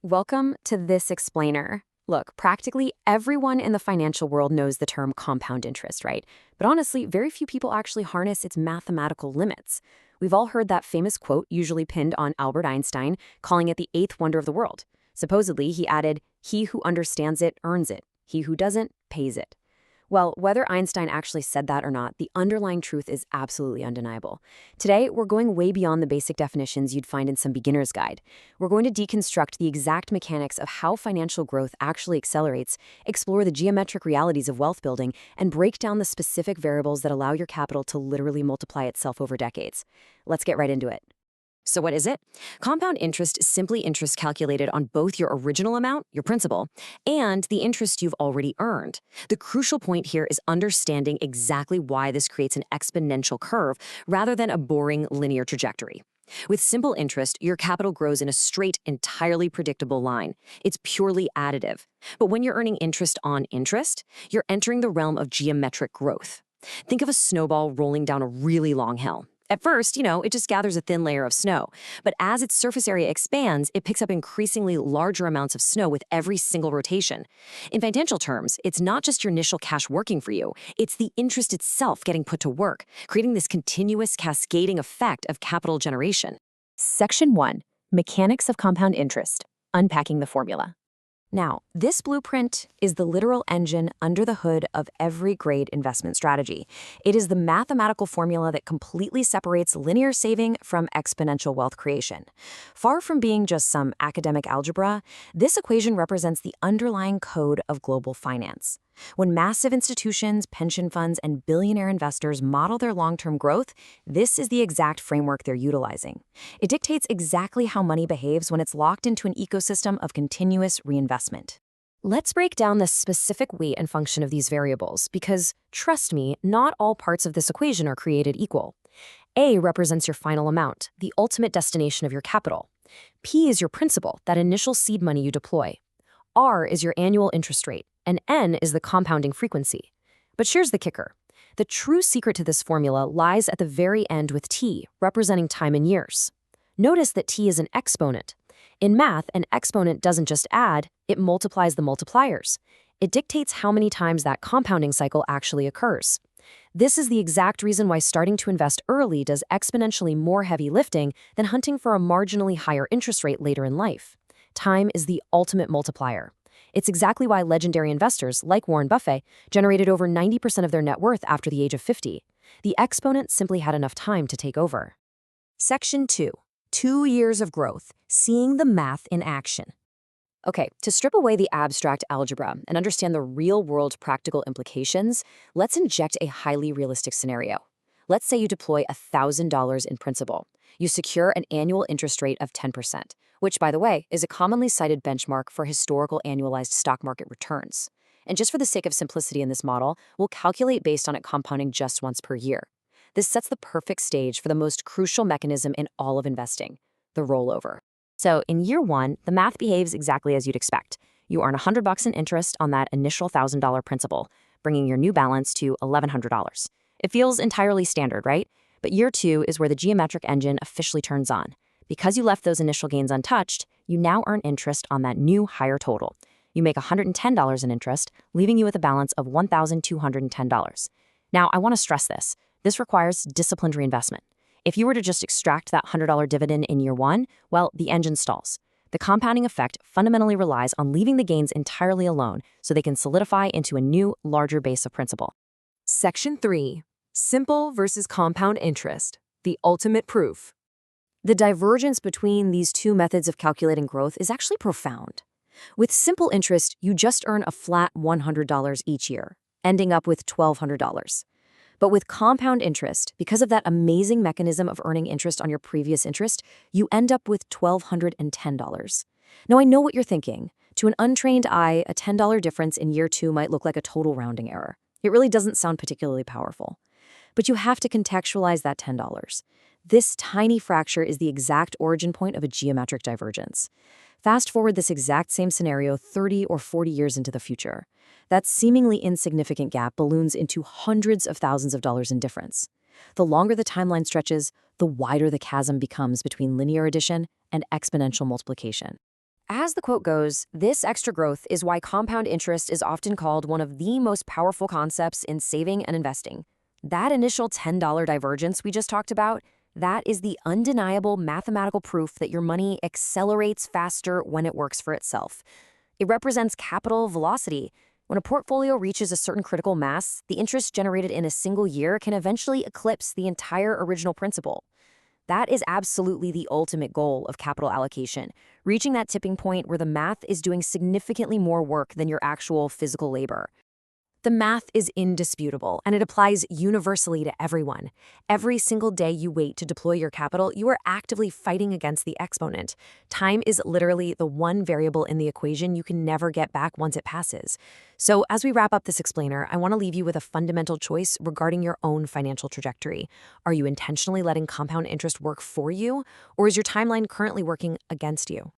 Welcome to This Explainer. Look, practically everyone in the financial world knows the term compound interest, right? But honestly, very few people actually harness its mathematical limits. We've all heard that famous quote, usually pinned on Albert Einstein, calling it the eighth wonder of the world. Supposedly, he added, "He who understands it earns it. He who doesn't pays it." Well, whether Einstein actually said that or not, the underlying truth is absolutely undeniable. Today, we're going way beyond the basic definitions you'd find in some beginner's guide. We're going to deconstruct the exact mechanics of how financial growth actually accelerates, explore the geometric realities of wealth building, and break down the specific variables that allow your capital to literally multiply itself over decades. Let's get right into it. So what is it? Compound interest is simply interest calculated on both your original amount, your principal, and the interest you've already earned. The crucial point here is understanding exactly why this creates an exponential curve rather than a boring linear trajectory. With simple interest, your capital grows in a straight, entirely predictable line. It's purely additive. But when you're earning interest on interest, you're entering the realm of geometric growth. Think of a snowball rolling down a really long hill. At first, it just gathers a thin layer of snow. But as its surface area expands, it picks up increasingly larger amounts of snow with every single rotation. In financial terms, it's not just your initial cash working for you, it's the interest itself getting put to work, creating this continuous cascading effect of capital generation. Section 1. Mechanics of compound interest. Unpacking the formula. Now, this blueprint is the literal engine under the hood of every great investment strategy. It is the mathematical formula that completely separates linear saving from exponential wealth creation. Far from being just some academic algebra, this equation represents the underlying code of global finance. When massive institutions, pension funds, and billionaire investors model their long-term growth, this is the exact framework they're utilizing. It dictates exactly how money behaves when it's locked into an ecosystem of continuous reinvestment. Let's break down the specific weight and function of these variables because, trust me, not all parts of this equation are created equal. A represents your final amount, the ultimate destination of your capital. P is your principal, that initial seed money you deploy. R is your annual interest rate, and N is the compounding frequency. But here's the kicker. The true secret to this formula lies at the very end with T, representing time in years. Notice that T is an exponent. In math, an exponent doesn't just add, it multiplies the multipliers. It dictates how many times that compounding cycle actually occurs. This is the exact reason why starting to invest early does exponentially more heavy lifting than hunting for a marginally higher interest rate later in life. Time is the ultimate multiplier. It's exactly why legendary investors, like Warren Buffett, generated over 90% of their net worth after the age of 50. The exponent simply had enough time to take over. Section 2. 2 years of growth, seeing the math in action. Okay, to strip away the abstract algebra and understand the real-world practical implications, let's inject a highly realistic scenario. Let's say you deploy $1,000 in principal. You secure an annual interest rate of 10%, which, by the way, is a commonly cited benchmark for historical annualized stock market returns. And just for the sake of simplicity in this model, we'll calculate based on it compounding just once per year. This sets the perfect stage for the most crucial mechanism in all of investing, the rollover. So in year one, the math behaves exactly as you'd expect. You earn $100 in interest on that initial $1,000 principal, bringing your new balance to $1,100. It feels entirely standard, right? But year two is where the geometric engine officially turns on. Because you left those initial gains untouched, you now earn interest on that new higher total. You make $110 in interest, leaving you with a balance of $1,210. Now, I want to stress this. This requires disciplined reinvestment. If you were to just extract that $100 dividend in year one, well, the engine stalls. The compounding effect fundamentally relies on leaving the gains entirely alone so they can solidify into a new, larger base of principal. Section 3. Simple versus compound interest, the ultimate proof. The divergence between these two methods of calculating growth is actually profound. With simple interest, you just earn a flat $100 each year, ending up with $1,200. But with compound interest, because of that amazing mechanism of earning interest on your previous interest, you end up with $1,210. Now, I know what you're thinking. To an untrained eye, a $10 difference in year two might look like a total rounding error. It really doesn't sound particularly powerful. But you have to contextualize that $10. This tiny fracture is the exact origin point of a geometric divergence. Fast forward this exact same scenario 30 or 40 years into the future. That seemingly insignificant gap balloons into hundreds of thousands of dollars in difference. The longer the timeline stretches, the wider the chasm becomes between linear addition and exponential multiplication. As the quote goes, this extra growth is why compound interest is often called one of the most powerful concepts in saving and investing. That initial $10 divergence we just talked about, that is the undeniable mathematical proof that your money accelerates faster when it works for itself. It represents capital velocity. When a portfolio reaches a certain critical mass, the interest generated in a single year can eventually eclipse the entire original principal. That is absolutely the ultimate goal of capital allocation, reaching that tipping point where the math is doing significantly more work than your actual physical labor. The math is indisputable, and it applies universally to everyone. Every single day you wait to deploy your capital, you are actively fighting against the exponent. Time is literally the one variable in the equation you can never get back once it passes. So, as we wrap up this explainer, I want to leave you with a fundamental choice regarding your own financial trajectory. Are you intentionally letting compound interest work for you, or is your timeline currently working against you?